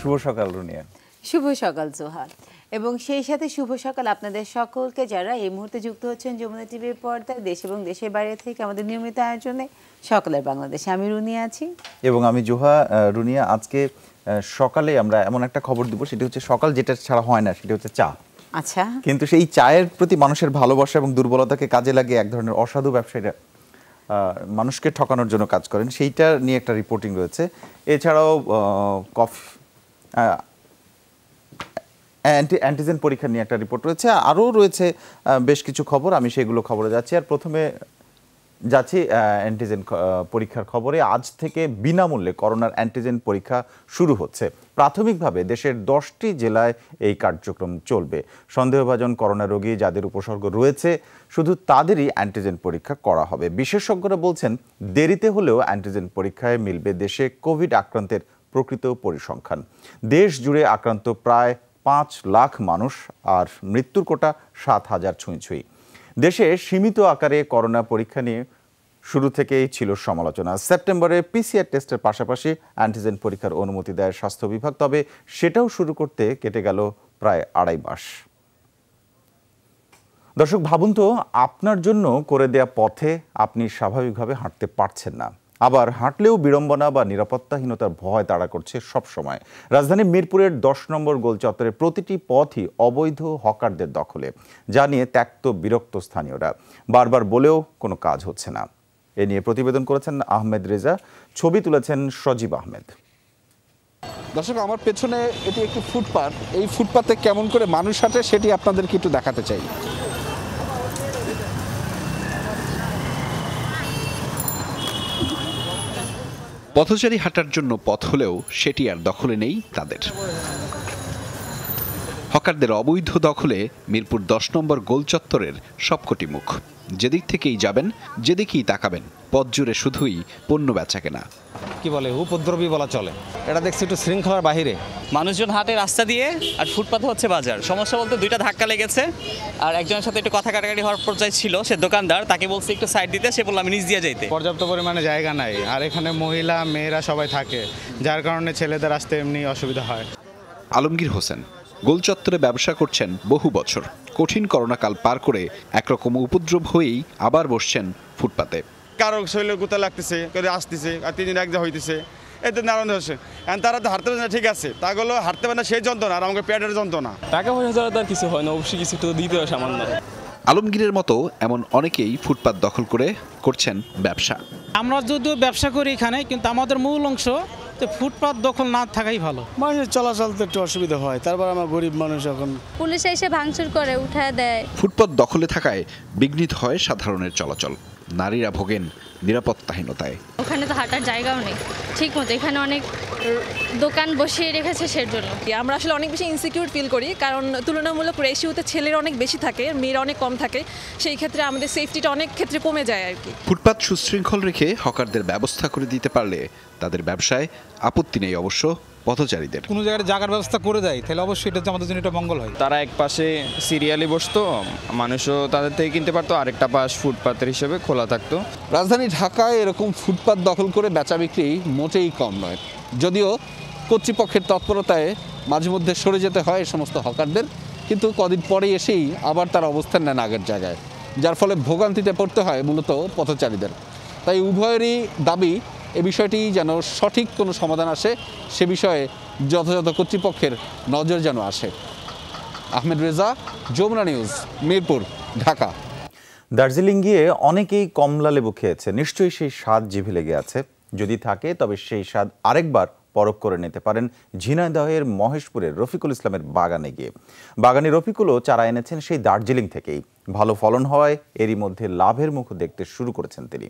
শুভ সকাল রুনিয়া। শুভ সকাল জোহার, এবং সেই সাথে শুভ সকাল আপনাদের সকলকে যারা এই মুহূর্তে যুক্ত হচ্ছেন যমুনা টিভির পর্দায় দেশ এবং দেশের বাইরে থেকে আমাদের নিয়মিত আয়োজনে সকালের বাংলাদেশে। আমি রুনিয়া আছি এবং আমি জোহা। রুনিয়া, আজকে সকালে আমরা এমন একটা খবর দিব, সেটা হচ্ছে সকাল যেটা ছাড়া হয় না, সেটা হচ্ছে চা। আচ্ছা, কিন্তু সেই চায়ের প্রতি মানুষের ভালোবাসা এবং দুর্বলতাকে কাজে লাগিয়ে এক ধরনের অসাধু ব্যবসায়ীরা মানুষকে ঠকানোর জন্য কাজ করেন, সেইটা নিয়ে একটা রিপোর্টিং রয়েছে। এছাড়াও অ্যান্টিজেন পরীক্ষা নিয়ে একটা রিপোর্ট রয়েছে, আরও রয়েছে বেশ কিছু খবর। আমি সেগুলো খবরে যাচ্ছি। আর প্রথমে যাচ্ছি অ্যান্টিজেন পরীক্ষার খবরে। আজ থেকে বিনামূল্যে করোনার অ্যান্টিজেন পরীক্ষা শুরু হচ্ছে। প্রাথমিকভাবে দেশের 10টি জেলায় এই কার্যক্রম চলবে। সন্দেহভাজন করোনা রোগী যাদের উপসর্গ রয়েছে শুধু তাদেরই অ্যান্টিজেন পরীক্ষা করা হবে। বিশেষজ্ঞরা বলছেন, দেরিতে হলেও অ্যান্টিজেন পরীক্ষায় মিলবে দেশে কোভিড আক্রান্তের প্রকৃত পরিসংখ্যান। দেশ জুড়ে আক্রান্ত প্রায় 5 লাখ মানুষ, আর মৃত্যুর কোটা 7,000 ছুঁই। দেশে সীমিত আকারে করোনা পরীক্ষা নিয়ে শুরু থেকেই ছিল সমালোচনা। সেপ্টেম্বরে পিসিআর টেস্টের পাশাপাশি অ্যান্টিজেন পরীক্ষার অনুমতি দেয় স্বাস্থ্য বিভাগ, তবে সেটাও শুরু করতে কেটে গেল প্রায় 2.5 মাস। দর্শক, ভাবুন তো, আপনার জন্য করে দেয়া পথে আপনি স্বাভাবিকভাবে হাঁটতে পারছেন না, আবার হাঁটলেও বিড়ম্বনা বা নিরাপত্তাহীনতার ভয় তাড়া করছে সব সময়। রাজধানীর মিরপুরের 10 নম্বর গোল চত্বরে প্রতিটি পথই অবৈধ হকারদের দখলে, যা নিয়ে ত্যক্ত বিরক্ত স্থানীয়রা। বারবার বলেও কোনো কাজ হচ্ছে না। এ নিয়ে প্রতিবেদন করেছেন আহমেদ রেজা, ছবি তুলেছেন সজীব আহমেদ। দর্শক, আমার পেছনে এটি একটি ফুটপাত। এই ফুটপাতে কেমন করে মানুষ হাঁটে সেটি আপনাদেরকে একটু দেখাতে চাই। পথচারী হাঁটার জন্য পথ হলেও সেটি আর দখলে নেই তাদের। হকারদের অবৈধ দখলে মিরপুর 10 নম্বর গোল চত্বরের সবকটি মুখ। যেদিক থেকেই যাবেন, যেদিকেই তাকাবেন, পথ জুড়ে শুধুই পণ্য বেচা কেনা। কি বলে, উপদ্রবী বলা চলে। এটা দেখছি একটু শৃঙ্খলার বাহিরে। মানুষজন হাঁটে রাস্তা দিয়ে, আর ফুটপাথে হচ্ছে বাজার। সমস্যা বলতে 2টা ধাক্কা লেগেছে, আর একজনের সাথে একটু কথা কাটাকাটি হওয়ার পর্যায়ে ছিল। সে দোকানদার, তাকে বলছে একটু সাইড দিতে, সে বলল আমি নিচ দিয়ে যাইতে। পর্যাপ্ত পরিমাণে জায়গা নাই, আর এখানে মহিলা মেয়েরা সবাই থাকে, যার কারণে ছেলেদের আসতে এমনি অসুবিধা হয়। আলমগীর হোসেন গোল চত্বরে ব্যবসা করছেন বহু বছর। কঠিন করোনাকাল পার করে একরকম উপদ্রব হয়েই আবার বসছেন ফুটপাতে। কারো শরীরে গুতা লাগতেছে, কেউ আসতেছে, আর 3 দিন একদম হইতেছে, এতে নারায়ণ হচ্ছে। এখন তারা তো হাঁটতে পারে না, ঠিক আছে, তাগুলো হাঁটতে পারে না, সেই যন্ত্রণা, আর আমাকে পেটের যন্ত্রণা। টাকা পয়সা ছাড়া তার কিছু হয় না, অবশ্যই কিছু তো দিতে হয় সামান্য। আলমগীরের মতো এমন অনেকেই ফুটপাত দখল করে করছেন ব্যবসা। আমরা যদিও ব্যবসা করি এখানে, কিন্তু আমাদের মূল অংশ ফুটপাত দখল না থাকাই ভালো। মানুষের চলাচল তো একটু অসুবিধা হয়, তারপর আমার গরিব মানুষ, এখন পুলিশ এসে ভাঙচুর করে উঠায় দেয়। ফুটপাত দখলে থাকায় বিঘ্নিত হয় সাধারণের চলাচল। নারীরা ভোগেন নিরাপত্তাহীনতায়। ওখানে তো হাঁটার জায়গাও নেই ঠিক মতো, এখানে অনেক দোকান বসিয়ে রেখেছে সেজন্য। আমরা আসলে অনেক বেশি ইনসিকিউর ফিল করি, কারণ তুলনামূলক রেশিওতে ছেলের অনেক বেশি থাকে, মেয়েরা অনেক কম থাকে। সেই ক্ষেত্রে আমাদের সেফটিটা অনেক ক্ষেত্রে কমে যায় আর কি। ফুটপাত সুশৃঙ্খল রেখে হকারদের ব্যবস্থা করে দিতে পারলে তাদের ব্যবসায় আপত্তি নেই অবশ্য পথচারীদের। কোনো জায়গায় জায়গার ব্যবস্থা করে দেয়, তাহলে অবশ্যই এটা আমাদের জন্য এটা মঙ্গল হয়। তারা এক পাশে সিরিয়ালি বসতো, মানুষও তাদের থেকে কিনতে পারতো, আরেকটা পাশ ফুটপাতের হিসেবে খোলা থাকতো। রাজধানী ঢাকায় এরকম ফুটপাত দখল করে বেচা বিক্রি মোটেই কম নয়। যদিও কর্তৃপক্ষের তৎপরতায় মাঝে মধ্যে সরে যেতে হয় এই সমস্ত হকারদের, কিন্তু কদিন পরে এসেই আবার তার অবস্থান নেন আগের জায়গায়, যার ফলে ভোগান্তিতে পড়তে হয় মূলত পথচারীদের। তাই উভয়েরই দাবি, এ বিষয়টি যেন সঠিক কোনো সমাধান আসে, সে বিষয়ে যথাযথ কর্তৃপক্ষের নজর যেন আসে। আহমেদ রেজা, যমুনা নিউজ, মিরপুর, ঢাকা। দার্জিলিং গিয়ে অনেকেই কমলা লেবু খেয়েছে, নিশ্চয়ই সেই স্বাদ জিভে লেগে আছে। যদি থাকে তবে সেই স্বাদ আরেকবার পরখ করে নিতে পারেন ঝিনাইদহের মহেশপুরের রফিকুল ইসলামের বাগানে গিয়ে। বাগানি রফিকুলও চারা এনেছেন সেই দার্জিলিং থেকেই। ভালো ফলন হওয়ায় এরই মধ্যে লাভের মুখ দেখতে শুরু করেছেন তিনি।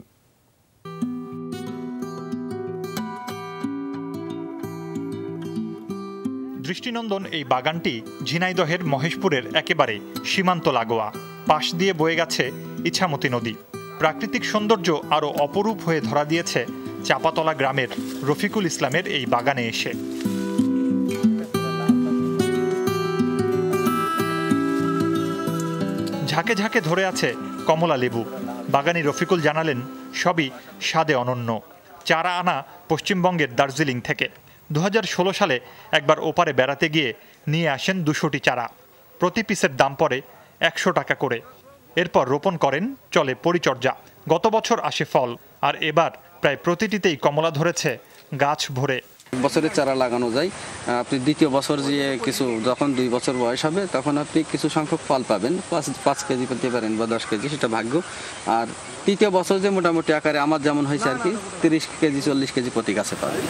দৃষ্টিনন্দন এই বাগানটি ঝিনাইদহের মহেশপুরের একেবারে সীমান্ত লাগোয়া। পাশ দিয়ে বয়ে গেছে ইছামতি নদী। প্রাকৃতিক সৌন্দর্য আরও অপরূপ হয়ে ধরা দিয়েছে চাপাতলা গ্রামের রফিকুল ইসলামের এই বাগানে এসে। ঝাঁকে ঝাঁকে ধরে আছে কমলা লেবু। বাগানি রফিকুল জানালেন, সবই স্বাদে অনন্য। চারা আনা পশ্চিমবঙ্গের দার্জিলিং থেকে। 2016 সালে একবার ওপারে বেড়াতে গিয়ে নিয়ে আসেন 200টি চারা। প্রতি পিসের দাম পড়ে 100 টাকা করে। এরপর রোপণ করেন, চলে পরিচর্যা। গত বছর আসে ফল, আর এবার প্রায় প্রতিটিতেই কমলা ধরেছে গাছ ভরে। বছরের চারা লাগানো যায়, আপনি দ্বিতীয় বছর যে কিছু যখন 2 বছর বয়স হবে তখন আপনি কিছু সংখ্যক ফল পাবেন, 5 কেজি পেতে পারেন বা 10 কেজি, সেটা ভাগ্য। আর তৃতীয় বছর যে মোটামুটি আকারে আমার যেমন হয়েছে আর কি 30 কেজি 40 কেজি প্রতি গাছে পাবেন।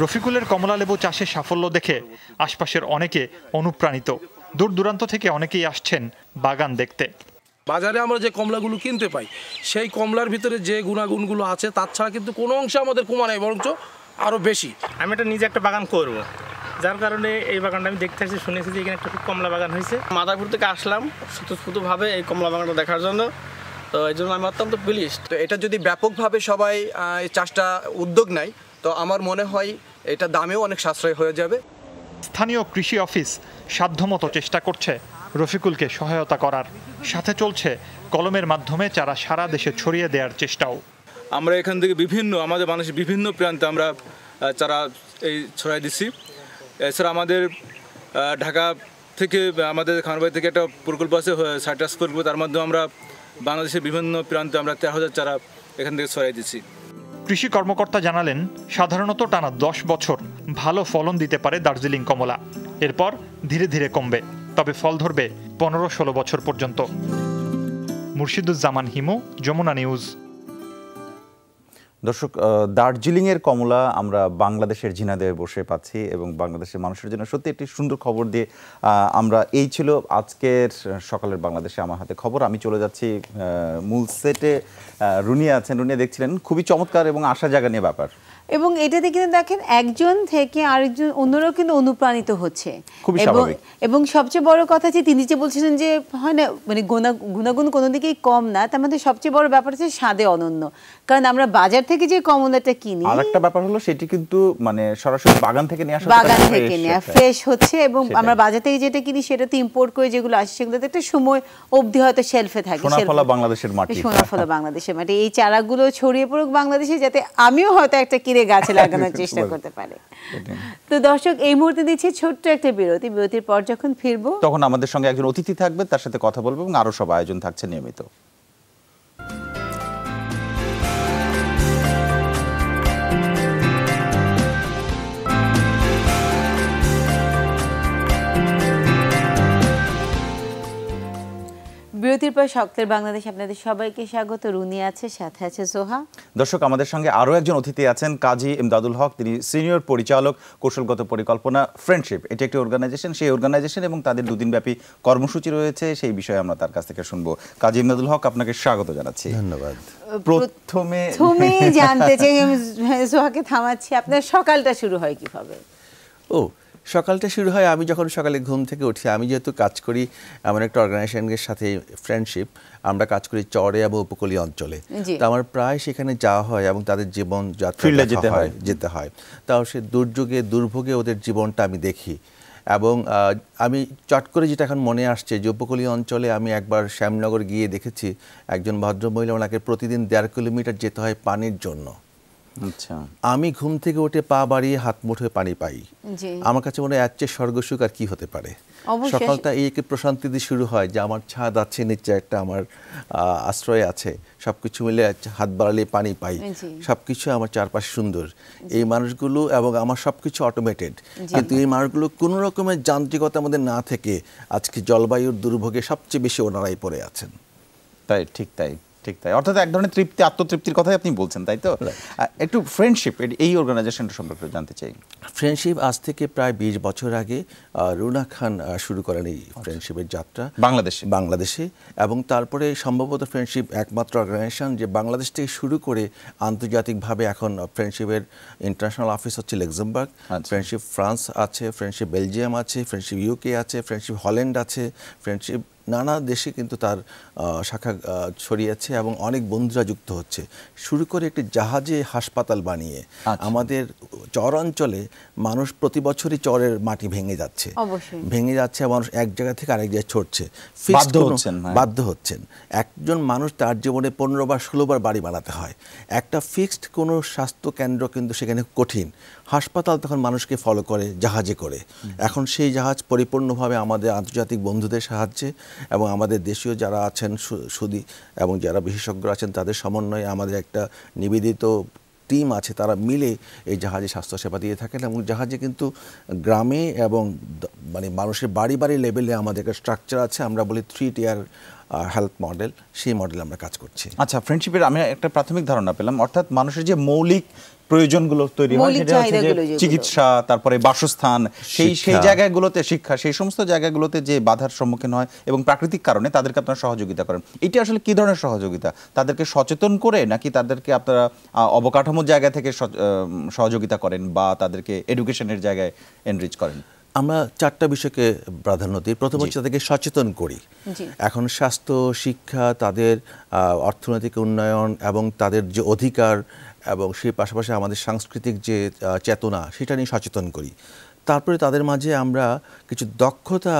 রফিকুলের কমলালেবু চাষে সাফল্য দেখে আশপাশের অনেকে অনুপ্রাণিত। দূর দূরান্ত থেকে অনেকেই আসছেন বাগান দেখতে। বাজারে আমরা যে কমলাগুলো কিনতে পাই সেই কমলার ভিতরে যে গুণাগুণগুলো আছে তার ছাড়া কিন্তু কোনো অংশে আমাদের কমা নেই, বরঞ্চ আরও বেশি। আমি এটা নিজে একটা বাগান করব, যার কারণে এই বাগানটা আমি দেখতে আসছি, শুনেছি যে এখানে একটা খুব কমলা বাগান হয়েছে। মাদারপুর থেকে আসলাম স্বতঃস্ফূর্তভাবে এই কমলা বাগানটা দেখার জন্য, তো এই জন্য আমি অত্যন্ত প্লিজড। তো এটা যদি ব্যাপকভাবে সবাই এই চাষটা উদ্যোগ নেয় তো আমার মনে হয় এটা দামেও অনেক সাশ্রয় হয়ে যাবে। স্থানীয় কৃষি অফিস সাধ্যমতো চেষ্টা করছে রফিকুলকে সহায়তা করার। সাথে চলছে কলমের মাধ্যমে চারা সারা দেশে ছড়িয়ে দেওয়ার চেষ্টাও। আমরা এখান থেকে আমাদের মানুষের বিভিন্ন প্রান্তে আমরা চারা এই ছড়াই দিচ্ছি। এছাড়া আমাদের ঢাকা থেকে আমাদের খানবাড়ি থেকে একটা প্রকল্প আছে সাইট্রাস প্রকল্প, তার মাধ্যমে আমরা বাংলাদেশের বিভিন্ন প্রান্তে আমরা 13,000 চারা এখান থেকে ছড়াই দিচ্ছি। কৃষি কর্মকর্তা জানালেন, সাধারণত টানা 10 বছর ভালো ফলন দিতে পারে দার্জিলিং কমলা। এরপর ধীরে ধীরে কমবে, তবে ফল ধরবে 15-16 বছর পর্যন্ত। মুর্শিদুজ্জামান হিমু, যমুনা নিউজ। দর্শক, দার্জিলিংয়ের কমলা আমরা বাংলাদেশের ঝিনাইদহে বসে পাচ্ছি এবং বাংলাদেশের মানুষের জন্য সত্যি একটি সুন্দর খবর দিয়ে আমরা, এই ছিল আজকের সকালের বাংলাদেশে আমার হাতে খবর। আমি চলে যাচ্ছি মূল সেটে। রুনিয়া আছেন, রুনিয়া দেখছিলেন খুবই চমৎকার এবং আশা জাগানিয়া ব্যাপার। এবং এটাতে কিন্তু দেখেন একজন থেকে আরেকজন অন্যরাও কিন্তু অনুপ্রাণিত হচ্ছে। এবং সবচেয়ে বড় কথা যে তিনি যে বলছিলেন যে হয় না মানে গুণাগুণ কোনো দিকেই কম না, তার মধ্যে সবচেয়ে বড় ব্যাপার হচ্ছে স্বাদে অনন্য। কারণ আমরা বাজার থেকে যে কমলাটা কিনি, আরেকটা ব্যাপার হলো সেটি কিন্তু মানে সরাসরি বাগান থেকে নিয়ে আসা, বাগান থেকে নেওয়া ফ্রেশ হচ্ছে। এবং আমরা বাজার থেকে যেটা কিনি সেটা তো ইম্পোর্ট করে যেগুলো আসে সেগুলোতে একটা সময় অবধি হয়তো শেলফে থাকে। সোনাফলা বাংলাদেশের মাটি, সোনাফলা বাংলাদেশের মাটি। এই চারাগুলো ছড়িয়ে পড়ুক বাংলাদেশে, যাতে আমিও হয়তো একটা কিনে গাছে লাগানোর চেষ্টা করতে পারে। তো দর্শক, এই মুহূর্তে দিচ্ছি ছোট্ট একটা বিরতি। বিরতির পর যখন ফিরবো তখন আমাদের সঙ্গে একজন অতিথি থাকবে, তার সাথে কথা বলবো এবং আরো সব আয়োজন থাকছে নিয়মিত। বিরতির পর শক্তের বাংলাদেশ আপনাদের সবাইকে স্বাগত। রুনি আছে, সাথে আছে সোহা। দর্শক, আমাদের সঙ্গে আরো একজন অতিথি আছেন, কাজী ইমদাদুল হক। তিনি সিনিয়র পরিচালক, কৌশলগত পরিকল্পনা, ফ্রেন্ডশিপ। এটি একটি অর্গানাইজেশন। সেই অর্গানাইজেশন এবং তাদের 2 দিনব্যাপী কর্মসূচি রয়েছে, সেই বিষয়ে আমরা তার কাছ থেকে শুনবো। কাজী ইমদাদুল হক, আপনাকে স্বাগত জানাচ্ছি। ধন্যবাদ। প্রথমে জানতে চাই, আমি সোহাকে থামাচ্ছি, আপনার সকালটা শুরু হয় কিভাবে? সকালটা শুরু হয় আমি যখন সকালে ঘুম থেকে উঠি। আমি যেহেতু কাজ করি এমন একটা অর্গানাইজেশনের সাথে, ফ্রেন্ডশিপ, আমরা কাজ করি চরে এবং উপকূলীয় অঞ্চলে। তো আমার প্রায় সেখানে যাওয়া হয় এবং তাদের জীবন যাত্রা যেতে হয়। তাও সে দুর্যোগে দুর্ভোগে ওদের জীবনটা আমি দেখি। এবং আমি চট করে যেটা এখন মনে আসছে যে উপকূলীয় অঞ্চলে আমি একবার শ্যামনগর গিয়ে দেখেছি একজন ভদ্রমহিলা, ওনাকে প্রতিদিন 1.5 কিলোমিটার যেতে হয় পানির জন্য। আচ্ছা, আমি ঘুম থেকে উঠে পা বাড়িয়ে হাত মুঠোয় পানি পাই। আমার কাছে মনে হয় এর চেয়ে স্বর্গসুখ আর কি হতে পারে। সকালটা এই প্রশান্তি দিয়ে শুরু হয় যে আমার ছাদ আছে, নিচে একটা আমার আশ্রয় আছে, সবকিছু মিলে হাত বাড়ালে পানি পাই, সবকিছু আমার চারপাশে সুন্দর। এই মানুষগুলো এবং আমার সবকিছু অটোমেটেড, কিন্তু এই মানুষগুলো কোনো রকমের যান্ত্রিকতার মধ্যে না থেকে আজকে জলবায়ুর দুর্ভোগে সবচেয়ে বেশি ওনারাই পড়ে আছেন। তাই, ঠিক তাই, ঠিক তাই। অর্থাৎ এক ধরনের তৃপ্তি, আত্মতৃপ্তির কথাই আপনি বলছেন, তাই তো? একটু ফ্রেন্ডশিপ, এই অর্গানাইজেশনটা সম্পর্কে জানতে চাই। ফ্রেন্ডশিপ আজ থেকে প্রায় 20 বছর আগে রুনা খান শুরু করেন এই ফ্রেন্ডশিপের যাত্রা বাংলাদেশে। এবং তারপরে সম্ভবত ফ্রেন্ডশিপ একমাত্র অর্গানাইজেশন যে বাংলাদেশ থেকে শুরু করে আন্তর্জাতিকভাবে এখন ফ্রেন্ডশিপের ইন্টারন্যাশনাল অফিস হচ্ছে লাক্সেমবার্গ, ফ্রেন্ডশিপ ফ্রান্স আছে, ফ্রেন্ডশিপ বেলজিয়াম আছে, ফ্রেন্ডশিপ ইউকে আছে, ফ্রেন্ডশিপ হল্যান্ড আছে, ফ্রেন্ডশিপ নানা দেশে কিন্তু তার শাখা ছড়িয়েছে এবং অনেক বন্ধুরা যুক্ত হচ্ছে। শুরু করে একটি জাহাজে হাসপাতাল বানিয়ে আমাদের চর অঞ্চলে মানুষ প্রতি বছরই চরের মাটি ভেঙে যাচ্ছে, মানুষ এক জায়গা থেকে আরেক জায়গায় ছড়ছে, বাধ্য হচ্ছেন। একজন মানুষ তার জীবনে 15 বা 16 বার বাড়ি বানাতে হয়। একটা ফিক্সড কোনো স্বাস্থ্য কেন্দ্র কিন্তু সেখানে কঠিন। হাসপাতাল তখন মানুষকে ফলো করে জাহাজে করে। এখন সেই জাহাজ পরিপূর্ণভাবে আমাদের আন্তর্জাতিক বন্ধুদের সাহায্যে এবং আমাদের দেশীয় যারা আছেন সুদী এবং যারা বিশেষজ্ঞ আছেন তাদের সমন্বয়ে আমাদের একটা নিবেদিত টিম আছে, তারা মিলে এই জাহাজে স্বাস্থ্যসেবা দিয়ে থাকেন। এবং জাহাজে কিন্তু গ্রামে এবং মানে মানুষের বাড়ি বাড়ি লেভেলে আমাদের একটা স্ট্রাকচার আছে, আমরা বলি 3 টিয়ার হেলথ মডেল, সেই মডেল আমরা কাজ করছি। আচ্ছা, ফ্রেন্ডশিপের আমি একটা প্রাথমিক ধারণা পেলাম, অর্থাৎ মানুষের যে মৌলিক প্রয়োজনগুলো তৈরি হয় সেটা হচ্ছে যে চিকিৎসা, তারপরে বাসস্থান, সেই জায়গাগুলোতে শিক্ষা, সেই সমস্ত জায়গাগুলোতে যে বাধার সম্মুখীন হয় এবং প্রাকৃতিক কারণে তাদেরকে আপনারা সহযোগিতা করেন। এটা আসলে কি ধরনের সহযোগিতা? তাদেরকে সচেতন করে নাকি তাদেরকে আপনারা অবকাঠামোর জায়গা থেকে সহযোগিতা করেন বা তাদেরকে এডুকেশনের জায়গায় এনরিচ করেন? আমরা 4টা বিষয়কে প্রাধান্য দিই। প্রথম হচ্ছে তাদেরকে সচেতন করি। এখন স্বাস্থ্য, শিক্ষা, তাদের অর্থনৈতিক উন্নয়ন এবং তাদের যে অধিকার এবং সেই পাশাপাশি আমাদের সাংস্কৃতিক যে চেতনা সেটা নিয়ে সচেতন করি। তারপরে তাদের মাঝে আমরা কিছু দক্ষতা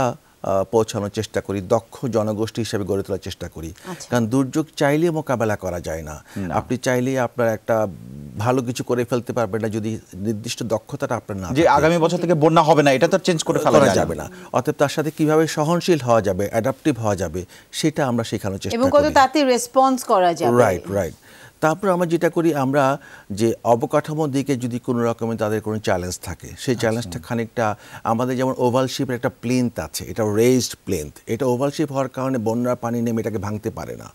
পৌঁছানোর চেষ্টা করি, দক্ষ জনগোষ্ঠী হিসেবে গড়ে তোলার চেষ্টা করি। কারণ দুর্যোগ চাইলে মোকাবেলা করা যায় না। আপনি চাইলে আপনার একটা ভালো কিছু করে ফেলতে পারবেন না যদি নির্দিষ্ট দক্ষতাটা আপনার না, যে আগামী বছর থেকে বন্যা হবে না এটা তো চেঞ্জ করে ফেলা যাবে না। অতএব তার সাথে কিভাবে সহনশীল হওয়া যাবে, অ্যাডাপটিভ হওয়া যাবে সেটা আমরা শেখানোর চেষ্টা করি এবং কত তাতে রেসপন্স করা যাবে। রাইট। তারপর আমরা যেটা করি, আমরা যে অবকাঠামোর দিকে যদি কোনো রকমের তাদের কোনো চ্যালেঞ্জ থাকে, সেই চ্যালেঞ্জটা খানিকটা আমাদের যেমন ওভাল শিপের একটা প্লেন্থ আছে, এটা রেজড প্লেন্থ। এটা ওভাল শিপ হওয়ার কারণে বন্যার পানি নেমে এটাকে ভাঙতে পারে না,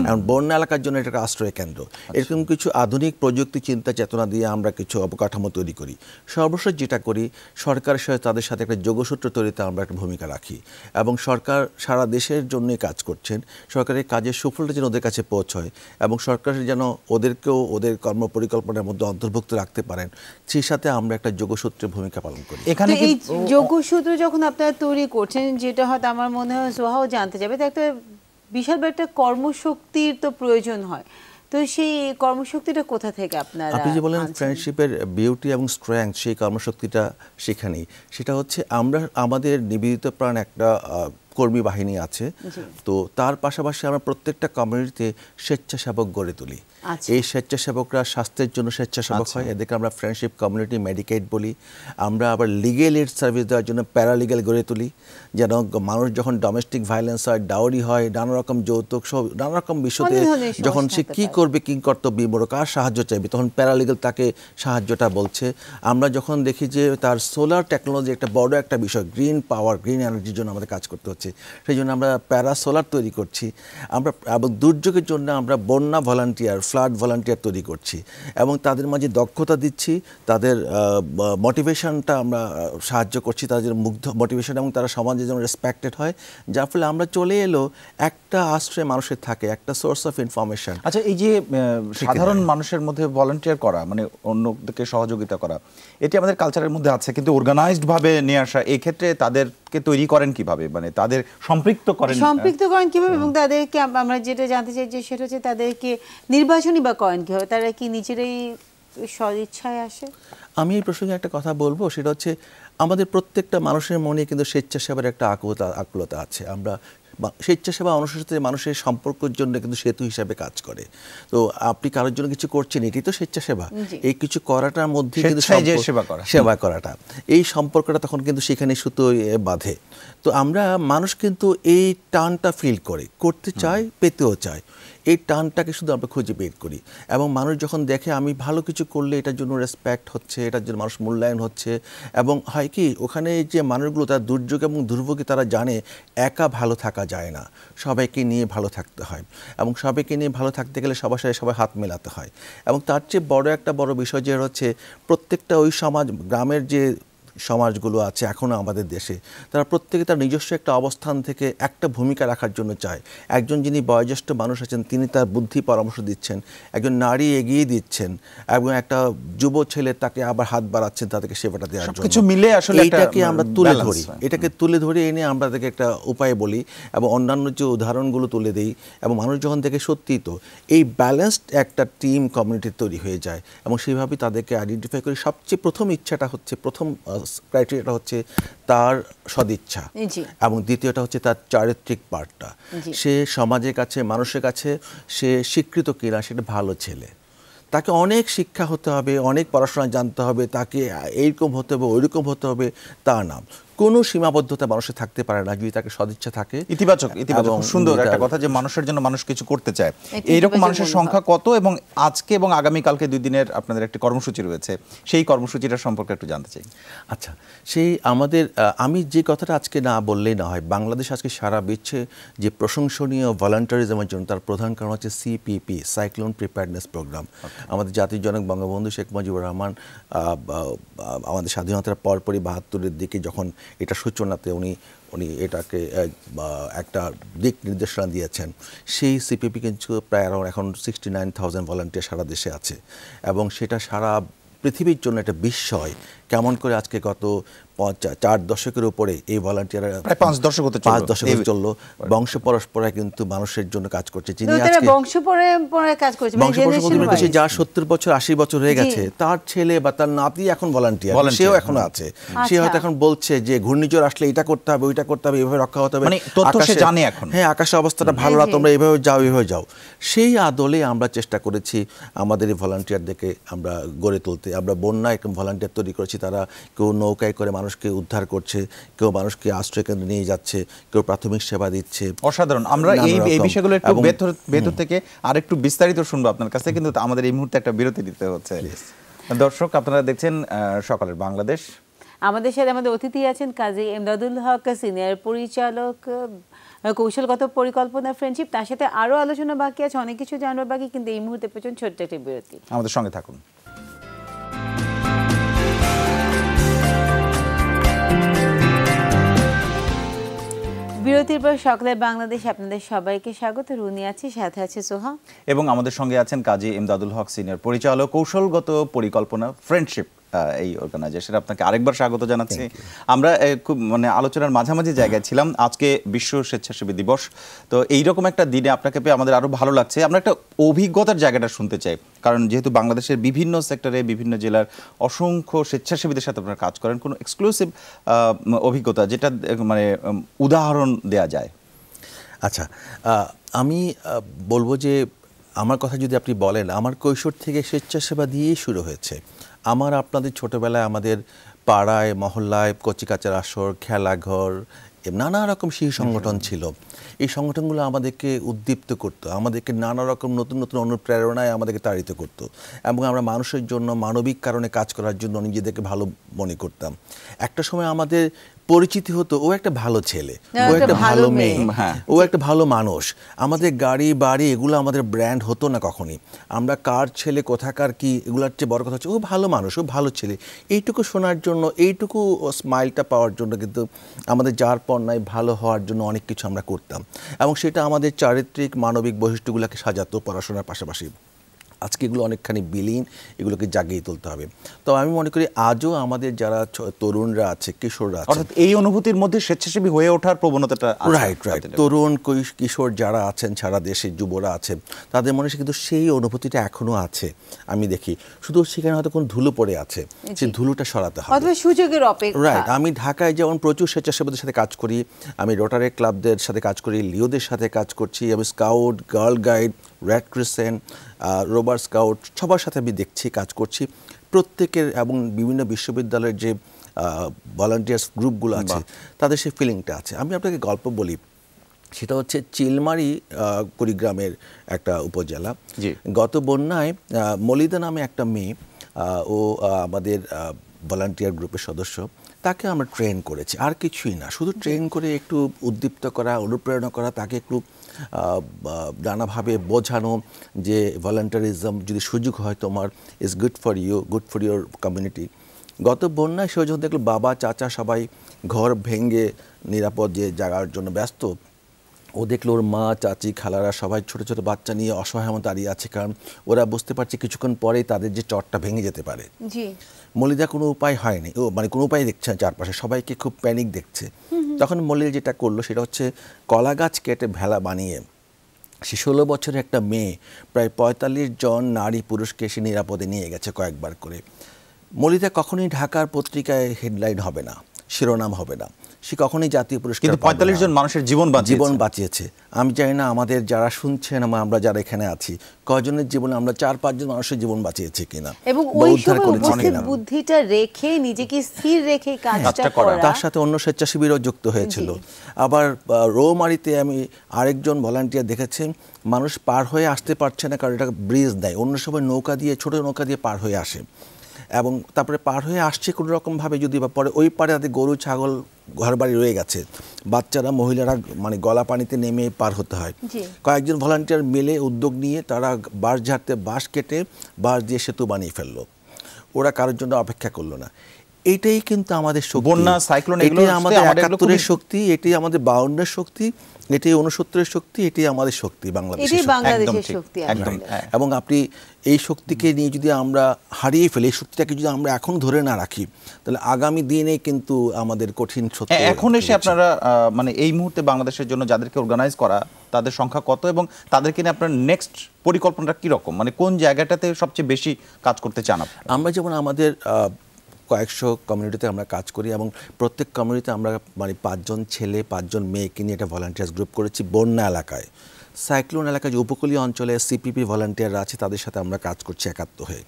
এবং বন্যা এলাকার জন্য এটা একটা আশ্রয় কেন্দ্র। এরকম কিছু আধুনিক প্রযুক্তি চিন্তা চেতনা দিয়ে আমরা কিছু অবকাঠামো তৈরি করি। সর্বশেষ যেটা করি, সরকারের সাথে তাদের সাথে একটা যোগসূত্র তৈরিতে আমরা একটা ভূমিকা রাখি, এবং সরকার সারা দেশের জন্যই কাজ করছেন। সরকারের কাজের সুফলটা যেন ওদের কাছে পৌঁছয় এবং সরকারের যেন ওদেরকেও ওদের কর্মপরিকল্পনার মধ্যে অন্তর্ভুক্ত রাখতে পারেন, সেই সাথে আমরা একটা যোগসূত্রের ভূমিকা পালন করি। এখানে এই যোগসূত্র যখন আপনারা তৈরি করছেন, যেটা হয়তো আমার মনে হয় সোহাও জানতে যাবে, তো একটা বিশাল একটা কর্মশক্তির তো প্রয়োজন হয়। তো সেই কর্মশক্তিটা কোথা থেকে আপনারা? আপনি যে বলেন ফ্রেন্ডশিপের বিউটি এবং স্ট্রেংথ, সেই কর্মশক্তিটা সেখানেই। সেটা হচ্ছে আমরা আমাদের নিবেদিত প্রাণ একটা কর্মী বাহিনী আছে, তো তার পাশাপাশি আমরা প্রত্যেকটা কমিউনিটিতে স্বেচ্ছাসেবক গড়ে তুলি। এই স্বেচ্ছাসেবকরা স্বাস্থ্যের জন্য স্বেচ্ছাসেবক হয়, এদেরকে আমরা ফ্রেন্ডশিপ কমিউনিটি মেডিকেট বলি। আমরা আবার লিগেল এইড সার্ভিস দেওয়ার জন্য প্যারালিগেল গড়ে তুলি, যেন মানুষ যখন ডোমেস্টিক ভায়োলেন্স হয়, ডাউরি হয়, নানা রকম যৌতুক সব নানা রকম বিষয়তে যখন সে কী করবে, কী কর্তব্য বড় কার সাহায্য চাইবে, তখন প্যারালিগেল তাকে সাহায্যটা বলছে। আমরা যখন দেখি যে তার সোলার টেকনোলজি একটা বড় একটা বিষয়, গ্রিন পাওয়ার, গ্রিন এনার্জির জন্য আমাদের কাজ করতে হচ্ছে, সেই জন্য আমরা প্যারা সোলার তৈরি করছি। আমরা এবং দুর্যোগের জন্য আমরা বন্যা ভলান্টিয়ার, ফ্লাড ভলান্টিয়ার তৈরি করছি এবং তাদের মাঝে দক্ষতা দিচ্ছি, তাদের মোটিভেশনটা আমরা সাহায্য করছি, তাদের মুগ্ধ মোটিভেশন, এবং তারা সমাজে যেন রেসপেক্টেড হয়, যার ফলে আমরা চলে এলো একটা আশ্রয় মানুষের থাকে, একটা সোর্স অফ ইনফরমেশন। আচ্ছা, এই যে সাধারণ মানুষের মধ্যে ভলান্টিয়ার করা, মানে অন্যদেরকে সহযোগিতা করা, এটি আমাদের কালচারের মধ্যে আছে, কিন্তু অর্গানাইজড ভাবে নিয়ে আসা, এই ক্ষেত্রে তাদেরকে তৈরি করেন কিভাবে, মানে তাদের সম্পৃক্ত করেন কিভাবে, এবং তাদেরকে আমরা যেটা জানতে চাই যে সেটা হচ্ছে তাদেরকে নির্বাচনী বা করেন কিভাবে, তারা কি নিজেরাই সদিচ্ছায় আসে? আমি এই প্রসঙ্গে একটা কথা বলবো, সেটা হচ্ছে আমাদের প্রত্যেকটা মানুষের মনে কিন্তু স্বেচ্ছাসেবার একটা আকুলতা আছে। আমরা স্বেচ্ছাসেবা অনুষ্ঠিত মানুষের সম্পর্কের জন্য কিন্তু সেতু হিসাবে কাজ করে। তো আপনি কারোর জন্য কিছু করছেন, এটি তো স্বেচ্ছাসেবা। এই কিছু করাটার মধ্যে কিন্তু সেবা করাটা, এই সম্পর্কটা তখন কিন্তু সেখানে সুতো বাঁধে। তো আমরা মানুষ কিন্তু এই টানটা ফিল করে, করতে চায়, পেতেও চায়। এই টানটাকে শুধু আমরা খুঁজে বের করি, এবং মানুষ যখন দেখে আমি ভালো কিছু করলে এটার জন্য রেসপেক্ট হচ্ছে, এটার জন্য মানুষ মূল্যায়ন হচ্ছে, এবং হয় কি ওখানে যে মানুষগুলো তার দুর্যোগ এবং দুর্ভোগে তারা জানে একা ভালো থাকা যায় না, সবাইকে নিয়ে ভালো থাকতে হয়, এবং সবাইকে নিয়ে ভালো থাকতে গেলে সবার সাথে সবাই হাত মেলাতে হয়। এবং তার চেয়ে বড় একটা বড় বিষয় যে হচ্ছে প্রত্যেকটা ওই সমাজ, গ্রামের যে সমাজগুলো আছে এখনও আমাদের দেশে, তারা প্রত্যেকে তার নিজস্ব একটা অবস্থান থেকে একটা ভূমিকা রাখার জন্য চায়। একজন যিনি বয়োজ্যেষ্ঠ মানুষ আছেন তিনি তার বুদ্ধি পরামর্শ দিচ্ছেন, একজন নারী এগিয়ে দিচ্ছেন, এবং একটা যুব ছেলে তাকে আবার হাত বাড়াচ্ছেন তাদেরকে সেবাটা দেওয়ার জন্য। কিছু মিলে আসলে এইটাকে আমরা তুলে ধরি, এটাকে তুলে ধরে এনে আমরা তাদেরকে একটা উপায় বলি এবং অন্যান্য যে উদাহরণগুলো তুলে দিই, এবং মানুষ যখন দেখে সত্যিই তো এই ব্যালেন্সড একটা টিম কমিউনিটি তৈরি হয়ে যায়, এবং সেইভাবেই তাদেরকে আইডেন্টিফাই করি। সবচেয়ে প্রথম ইচ্ছাটা হচ্ছে, প্রথম ক্রাইটেরিয়াটা হচ্ছে তার সদিচ্ছা, এবং দ্বিতীয়টা হচ্ছে তার চারিত্রিক পার্টটা। সে সমাজের কাছে, মানুষের কাছে সে স্বীকৃত কিনা, সেটা ভালো ছেলে। তাকে অনেক শিক্ষা হতে হবে, অনেক পড়াশোনা জানতে হবে, তাকে এইরকম হতে হবে ওইরকম হতে হবে তা না। কোনো সীমাবদ্ধতা মানুষের থাকতে পারে না যদি তাকে সদিচ্ছা থাকে। ইতিবাচক সুন্দর একটা কথা যে মানুষের জন্য মানুষ কিছু করতে চায়। এইরকম মানুষের সংখ্যা কত, এবং আজকে এবং আগামীকালকে 2 দিনের আপনাদের একটি কর্মসূচি রয়েছে, সেই কর্মসূচিটা সম্পর্কে একটু জানতে চাই। আচ্ছা, সেই আমাদের আমি যে কথাটা আজকে না বললেই না হয়, বাংলাদেশ আজকে সারা বিশ্বে যে প্রশংসনীয় ভলান্টারিজমের জন্য তার প্রধান কারণ হচ্ছে সিপিপি, সাইক্লোন প্রিপেয়ারনেস প্রোগ্রাম। আমাদের জাতির জনক বঙ্গবন্ধু শেখ মুজিবুর রহমান আমাদের স্বাধীনতার পরপরই 72-এর দিকে যখন এটা সূচনাতে উনি এটাকে একটা দিক নির্দেশনা দিয়েছেন। সেই সিপিপি কিন্তু প্রায় এখন 69,000 ভলান্টিয়ার সারা দেশে আছে, এবং সেটা সারা পৃথিবীর জন্য একটা বিস্ময় কেমন করে আজকে গত 4 দশকের উপরে এই ভলান্টিয়াররা প্রায় 5 দশক হতে চললো বংশ পরস্পরায় কিন্তু মানুষের জন্য কাজ করছে। যিনি আজকে বংশ পরম্পরায় কাজ করছে, যার 70 বছর 80 বছর হয়ে গেছে, তার ছেলে বা তার নাতি এখন ভলান্টিয়ার, সেও এখনো আছে। সে হয়তো এখন বলছে যে ঘূর্ণিঝড় আসলে এটা করতে হবে, ওইটা করতে হবে, এভাবে রক্ষা হতে হবে, মানে তথ্য সে জানে এখন। হ্যাঁ, আকাশের অবস্থাটা ভালো না, তোমরা এভাবে যাও, এভাবে যাও। সেই আদলে আমরা চেষ্টা করেছি আমাদের এই ভলান্টিয়ারদেরকে আমরা গড়ে তুলতে। আমরা বন্যায় একদম ভলান্টিয়ার তৈরি করেছি, তারা কেউ নৌকায় করে মানুষকে উদ্ধার করছে, কেউ মানুষকে আশ্রয় কেন্দ্রে নিয়ে যাচ্ছে, কেউ প্রাথমিক সেবা দিচ্ছে। অসাধারণ। আমরা এই বিষয়গুলো একটু ভেতর থেকে আরেকটু বিস্তারিত শুনবো আপনার কাছে, কিন্তু আমাদের এই মুহূর্তে একটা বিরতি দিতে হচ্ছে। দর্শক, আপনারা দেখছেন সকালের বাংলাদেশ। আমাদের সাথে আমাদের অতিথি আছেন কাজী এমদাদুল হক, সিনিয়র পরিচালক, কৌশলগত পরিকল্পনা, ফ্রেন্ডশিপ। তার সাথে আরও আলোচনা বাকি আছে, অনেক কিছু জানবার বাকি, কিন্তু এই মুহূর্তে পর্যন্ত ছোট্ট একটি বিরতি। আমাদের সঙ্গে থাকুন। বিরতির পর সকালের বাংলাদেশ আপনাদের সবাইকে স্বাগত। রুনি আছে, সাথে আছে সোহা, এবং আমাদের সঙ্গে আছেন কাজী এমদাদুল হক, সিনিয়র পরিচালক, কৌশলগত পরিকল্পনা, ফ্রেন্ডশিপ এই অর্গানাইজেশন। আপনাকে আরেকবার স্বাগত জানাচ্ছি। আমরা খুব আলোচনার মাঝামাঝি জায়গায় ছিলাম। আজকে বিশ্ব স্বেচ্ছাসেবী দিবস, তো এইরকম একটা দিনে আপনাকে পেয়ে আমাদের আরো ভালো লাগছে। আমরা একটা অভিজ্ঞতার জায়গাটা শুনতে চাই, কারণ যেহেতু বাংলাদেশের বিভিন্ন সেক্টরে, বিভিন্ন জেলার অসংখ্য স্বেচ্ছাসেবীদের সাথে আপনারা কাজ করেন, কোনো এক্সক্লুসিভ অভিজ্ঞতা যেটা উদাহরণ দেয়া যায়। আচ্ছা, আমি বলবো যে আমার কথা যদি আপনি বলেন, আমার কৈশোর থেকে স্বেচ্ছাসেবা দিয়েই শুরু হয়েছে। আপনাদের ছোটবেলায় আমাদের পাড়ায়, মহল্লায় কচিকাচার আসর, খেলাঘর, নানা রকম শিশু সংগঠন ছিল। এই সংগঠনগুলো আমাদেরকে উদ্দীপ্ত করতো, আমাদেরকে নানা রকম নতুন নতুন অনুপ্রেরণায় আমাদেরকে তাড়িত করতো, এবং আমরা মানুষের জন্য মানবিক কারণে কাজ করার জন্য নিজেদেরকে ভালো মনে করতাম। একটা সময় আমাদের পরিচিতি হতো, ও একটা ভালো ছেলে, ও একটা ভালো মেয়ে, ও একটা ভালো মানুষ। আমাদের গাড়ি বাড়ি এগুলো আমাদের ব্র্যান্ড হতো না কখনই। আমরা কার ছেলে, কোথাকার কি, এগুলোর চেয়ে বড় কথা হচ্ছে ও ভালো মানুষ, ও ভালো ছেলে। এইটুকু শোনার জন্য, এইটুকু স্মাইলটা পাওয়ার জন্য কিন্তু আমাদের যার পর নাই ভালো হওয়ার জন্য অনেক কিছু আমরা করতাম, এবং সেটা আমাদের চারিত্রিক মানবিক বৈশিষ্ট্যগুলোকে সাজাতো পড়াশোনার পাশাপাশি। আজকে এগুলো অনেকখানি বিলীন, এগুলোকে জাগিয়ে তুলতে হবে। তো আমি মনে করি আজও আমাদের যারা তরুণরা আছে, কিশোররা আছে, অর্থাৎ এই অনুভূতির মধ্যে স্বেচ্ছাসেবী হয়ে ওঠার প্রবণতাটা, রাইট, তরুণ কিশোর যারা আছেন সারা দেশে, যুবরা আছেন, তাদের মনে কিন্তু সেই অনুভূতিটা এখনো আছে। আমি দেখি শুধু সেখানে হয়তো কোনো ধুলো পড়ে আছে, সেই ধুলোটা সরাতে হবে, সুযোগের অপেক্ষা। রাইট। আমি ঢাকায় যেমন প্রচুর স্বেচ্ছাসেবীদের সাথে কাজ করি, আমি রোটারি ক্লাবদের সাথে কাজ করি, লিওদের সাথে কাজ করছি, আমি scout, girl guide, red crescent, রোবার স্কাউট, সবার সাথে আমি দেখছি, কাজ করছি প্রত্যেকের, এবং বিভিন্ন বিশ্ববিদ্যালয়ের যে ভলান্টিয়ার্স গ্রুপগুলো আছে তাদের সেই ফিলিংটা আছে। আমি আপনাকে গল্প বলি, সেটা হচ্ছে চিলমারি কুড়িগ্রামের একটা উপজেলা। গত বন্যায় মলিদা নামে একটা মেয়ে, ও আমাদের ভলান্টিয়ার গ্রুপের সদস্য, তাকে আমরা ট্রেন করেছি, আর কিছুই না, শুধু ট্রেন করে একটু উদ্দীপ্ত করা, অনুপ্রেরণা করা, তাকে একটু নানাভাবে বোঝানো যে ভলান্টারিজম যদি সুযোগ হয় তোমার, is good for you, good for your community. গত বন্যায় সে যখন দেখলো বাবা চাচা সবাই ঘর ভেঙে নিরাপদ যে জায়গার জন্য ব্যস্ত, ও দেখলো ওর মা চাচি খালারা সবাই ছোট ছোট বাচ্চা নিয়ে অসহায় মতো দাঁড়িয়ে আছে, কারণ ওরা বুঝতে পারছে কিছুক্ষণ পরেই তাদের যে চটটা ভেঙে যেতে পারে। মলিদা কোনো উপায় হয়নি, ও মানে কোনো উপায় দেখছে না, চারপাশে সবাইকে খুব প্যানিক দেখছে। তখন মলিদা যেটা করলো সেটা হচ্ছে কলা গাছ কেটে ভেলা বানিয়ে সে 16 বছরের একটা মেয়ে প্রায় 45 জন নারী পুরুষকে সে নিরাপদে নিয়ে গেছে কয়েকবার করে। মলিদা কখনোই ঢাকার পত্রিকায় হেডলাইন হবে না, শিরোনাম হবে না, সে কখনোই জাতীয় পুরস্কার, কিন্তু 45 জন মানুষের জীবন বাঁচিয়েছে। আমি জানি না আমাদের যারা শুনছেন আমরা যারা এখানে আছি কয়জনের জীবন আমরা 4-5 জন মানুষের জীবন বাঁচিয়েছি কিনা, এবং ওই সময় উপস্থিত বুদ্ধিটা রেখে নিজেকে স্থির রেখে কাজটা করা, তার সাথে অন্য স্বেচ্ছাসেবীরাও যুক্ত হয়েছিল। আবার রৌমারিতে আমি আরেকজন ভলান্টিয়ার দেখেছি, মানুষ পার হয়ে আসতে পারছে না কারণ এটা ব্রিজ দেয়, অন্য সময় নৌকা দিয়ে ছোট নৌকা দিয়ে পার হয়ে আসে, এবং তারপরে পার হয়ে আসছে কোনো রকমভাবে, যদি বা পরে ওই পারে তাদের গরু ছাগল ঘরবাড়ি রয়ে গেছে, বাচ্চারা মহিলারা মানে গলা পানিতে নেমে পার হতে হয়। কয়েকজন ভলান্টিয়ার মিলে উদ্যোগ নিয়ে তারা বাঁশ ঝাড়তে বাঁশ কেটে বাঁশ দিয়ে সেতু বানিয়ে ফেললো, ওরা কারোর জন্য অপেক্ষা করলো না। এইটাই কিন্তু আমাদের শক্তি, বন্যা সাইক্লোন, এটাই আমাদের 71-এর শক্তি, এটাই আমাদের 52-এর শক্তি, এটাই 69-এর শক্তি, এটাই আমাদের শক্তি, বাংলাদেশের শক্তি। এবং আপনি এই শক্তিকে নিয়ে যদি আমরা হারিয়ে ফেলি, এই শক্তিটাকে যদি আমরা এখন ধরে না রাখি, তাহলে আগামী দিনে কিন্তু আমাদের কঠিন সত্য। এখন এসে আপনারা মানে এই মুহূর্তে বাংলাদেশের জন্য যাদেরকে অর্গানাইজ করা তাদের সংখ্যা কত, এবং তাদেরকে নিয়ে আপনার নেক্সট পরিকল্পনাটা কীরকম, মানে কোন জায়গাটাতে সবচেয়ে বেশি কাজ করতে চান? আমরা যেমন আমাদের কয়েকশো কমিউনিটিতে আমরা কাজ করি, এবং প্রত্যেক কমিউনিটিতে আমরা মানে 5 জন ছেলে 5 জন মেয়েকে নিয়ে একটা ভলান্টিয়ার্স গ্রুপ করেছি। বন্যা এলাকায়, সাইক্লোন এলাকায় যে উপকূলীয় অঞ্চলে সিপিপি ভলান্টিয়াররা আছে তাদের সাথে আমরা কাজ করছি একাত্ম হয়ে।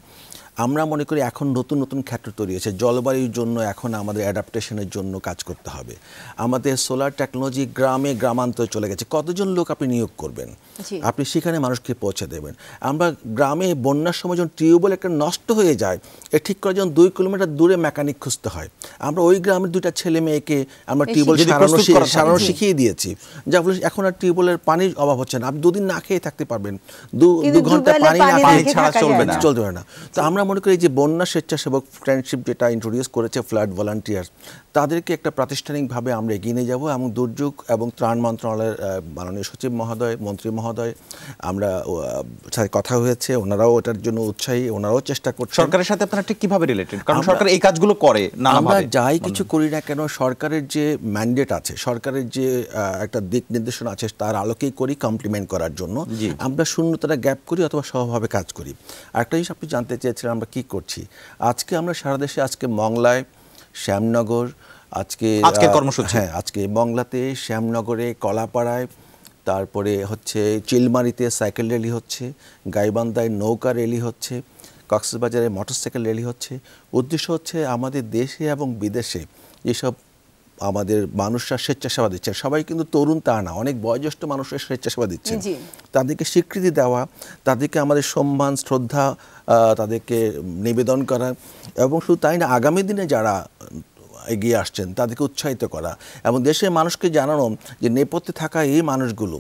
আমরা মনে করি এখন নতুন নতুন ক্ষেত্র তৈরি হয়েছে, জলবায়ুর জন্য এখন আমাদের অ্যাডাপ্টেশনের জন্য কাজ করতে হবে। আমাদের সোলার টেকনোলজি গ্রামে গ্রামান্তরে চলে গেছে, কতজন লোক আপনি নিয়োগ করবেন, আপনি সেখানে মানুষকে পৌঁছে দেবেন। আমরা গ্রামে বন্যার সময় যখন টিউবওয়েল একটা নষ্ট হয়ে যায়, এ ঠিক করার জন্য 2 কিলোমিটার দূরে মেকানিক খুঁজতে হয়। আমরা ওই গ্রামের 2টা ছেলে মেয়েকে আমরা টিউবওয়েল সারানো শিখিয়ে দিয়েছি, যার ফলে এখন আর টিউবওয়েলের পানির অভাব হচ্ছে না। আপনি 2 দিন না খেয়ে থাকতে পারবেন, 2 ঘন্টা পানি না ছাড়া চলবে না। তো আমরা মনে করি যে বন্যা স্বেচ্ছাসেবক ফ্রেন্ডশিপ যেটা ইন্ট্রোডিউস করেছে ফ্লাড ভলান্টিয়ার, তাদেরকে একটা প্রাতিষ্ঠানিকভাবে আমরা এগিয়ে নিয়ে যাব। এবং দুর্যোগ এবং ত্রাণ মন্ত্রণালয়ের মাননীয় সচিব মহোদয়, মন্ত্রী মহোদয়, আমরা সাথে কথা হয়েছে, ওনারাও এটার জন্য উৎসাহী, ওনারাও চেষ্টা করছেন। সরকারের সাথে আপনারা ঠিক কিভাবে রিলেটেড, কারণ সরকার এই কাজগুলো করে না, আমরা যাই কিছু করি না কেন সরকারের যে ম্যান্ডেট আছে, সরকারের যে একটা দিক নির্দেশনা আছে তার আলোকেই করি, কমপ্লিমেন্ট করার জন্য। আমরা শূন্যতাটা গ্যাপ করি অথবা সহভাবে কাজ করি। আরেকটা জিনিস আপনি জানতে চেয়েছিলেন আমরা কি করছি। আজকে আমরা সারা দেশে, আজকে মংলায়, শ্যামনগর, আজকে কর্মসূচি, হ্যাঁ আজকে মংলাতে, শ্যামনগরে, কলাপাড়ায়, তারপরে হচ্ছে চিলমারিতে সাইকেল র্যালি হচ্ছে, গাইবান্ধায় নৌকা র্যালি হচ্ছে, কক্সবাজারে মোটরসাইকেল র্যালি হচ্ছে। উদ্দেশ্য হচ্ছে আমাদের দেশে এবং বিদেশে যেসব আমাদের মানুষরা স্বেচ্ছাসেবা দিচ্ছে, সবাই কিন্তু তরুণ তা না, অনেক বয়োজ্যেষ্ঠ মানুষরা স্বেচ্ছাসেবা দিচ্ছে, তাদেরকে স্বীকৃতি দেওয়া, তাদেরকে আমাদের সম্মান শ্রদ্ধা তাদেরকে নিবেদন করা, এবং শুধু তাই না আগামী দিনে যারা এগিয়ে আসছেন তাদেরকে উৎসাহিত করা, এবং দেশের মানুষকে জানানো যে নেপথ্যে থাকা এই মানুষগুলো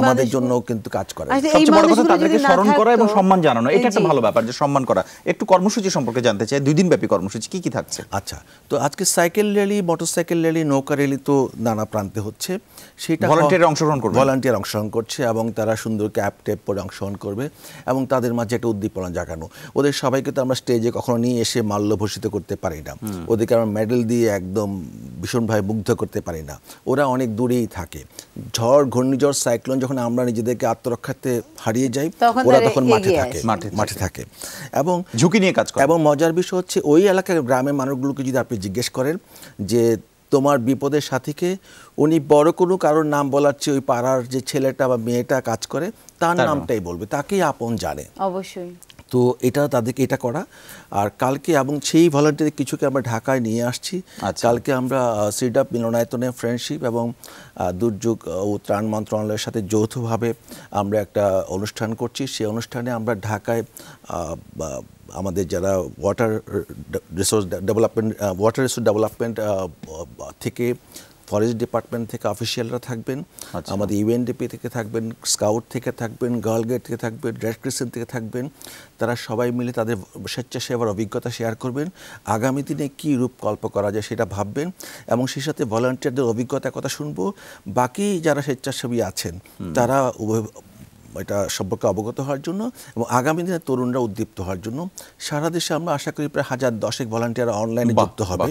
আমাদের জন্য কিন্তু কাজ করে। সবচেয়ে বড় কথা তাদেরকে স্মরণ করা এবং সম্মান জানানো, এটা একটা ভালো ব্যাপার যে সম্মান করা। একটু কর্মসূচি সম্পর্কে জানতে চাই, 2 দিন ব্যাপী কর্মসূচি কি কি থাকছে? আচ্ছা, তো আজকে সাইকেল র্যালি, মোটরসাইকেল র্যালি, নৌকা র্যালি তো নানা প্রান্তে হচ্ছে, সেটা ভলান্টিয়ার অংশগ্রহণ করছে, এবং তারা সুন্দর ক্যাপ টেপ পরে অংশগ্রহণ করবে, এবং তাদের মাঝে একটা উদ্দীপনা জাগানো। ওদের সবাইকে তো আমরা স্টেজে কখনো নিয়ে এসে মাল্যভূষিত করতে পারি না, ওদেরকে আমরা মেডেল দিয়ে একদম ভীষণভাবে মুগ্ধ করতে পারি না, ওরা অনেক দূরেই থাকে। ঝড়, ঘূর্ণিঝড়, সাইক্লোন যখন আমরা নিজেদেরকে আত্মরক্ষাতে হারিয়ে যাই, ওরা তখন মাঠে থাকে এবং ঝুঁকি নিয়ে কাজ করে। এবং মজার বিষয় হচ্ছে ওই এলাকার গ্রামের মানুষগুলোকে যদি আপনি জিজ্ঞেস করেন যে তোমার বিপদের সাথীকে, উনি বড় কোনো কারোর নাম বলার চেয়ে ওই পাড়ার যে ছেলেটা বা মেয়েটা কাজ করে তার নামটাই বলবে, তাকেই আপন জানে অবশ্যই। তো এটা তাদেরকে এটা করা। আর কালকে এবং সেই ভলান্টিয়ার কিছুকে আমরা ঢাকায় নিয়ে আসছি। কালকে আমরা সিডাপ মিলনায়তনে ফ্রেন্ডশিপ এবং দুর্যোগ ও ত্রাণ মন্ত্রণালয়ের সাথে যৌথভাবে আমরা একটা অনুষ্ঠান করছি। সেই অনুষ্ঠানে আমরা ঢাকায় আমাদের যারা ওয়াটার রিসোর্স ডেভেলপমেন্ট থেকে ফরেস্ট ডিপার্টমেন্ট থেকে অফিসিয়ালরা থাকবেন, আমাদের ইউএনডিপি থেকে থাকবেন, স্কাউট থেকে থাকবেন, গার্ল গাইড থেকে থাকবেন, রেড ক্রিসেন্ট থেকে থাকবেন। তারা সবাই মিলে তাদের স্বেচ্ছাসেবার অভিজ্ঞতা শেয়ার করবেন, আগামী দিনে কী রূপকল্প করা যায় সেটা ভাববেন, এবং সেই সাথে ভলান্টিয়ারদের অভিজ্ঞতার কথা শুনবো। বাকি যারা স্বেচ্ছাসেবী আছেন তারা এটা সম্পর্কে অবগত হওয়ার জন্য এবং আগামী দিনে তরুণরা উদ্দীপ্ত হওয়ার জন্য সারা দেশে আমরা আশা করি প্রায় 1010 ভলান্টিয়ার অনলাইনে যুক্ত হবে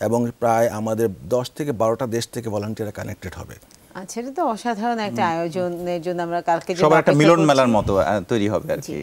এবং প্রায় আমাদের 10 থেকে 12টা দেশ থেকে ভলান্টিয়ার কানেক্টেড হবে। আচ্ছা, এটা তো অসাধারণ একটা আয়োজনের জন্য আমরা কালকে সবার একটা মিলন মেলার মতো তৈরি হবে আর কি।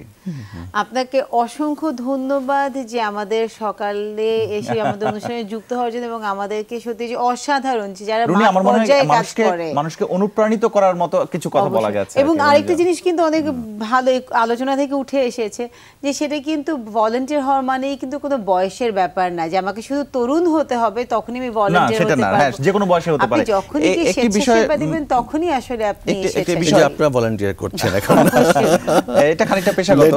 আপনাকে অসংখ্য ধন্যবাদ যে আমাদের সকালে এসে আমাদের অনুষ্ঠানে যুক্ত হওয়ার জন্য এবং আমাদেরকে সত্যি যে অসাধারণ যে যারা মাঠ পর্যায়ে কাজ করে মানুষকে অনুপ্রাণিত করার মতো কিছু কথা বলা গেছে। এবং আরেকটা জিনিস কিন্তু অনেক ভালো আলোচনা থেকে উঠে এসেছে যে সেটা কিন্তু ভলান্টিয়ার হওয়ার মানেই কিন্তু কোনো বয়সের ব্যাপার না যে আমাকে শুধু তরুণ হতে হবে তখনই আমি ভলান্টিয়ার হতে পারবো। যে কোনো বয়সে হতে পারে। আপনি যখনই কি স্বেচ্ছাসেবা দিবেন তখনই আসলে আপনি একটা বিষয় আপনারা ভলান্টিয়ার করছেন এখন, এটা খানিকটা পেশাগত।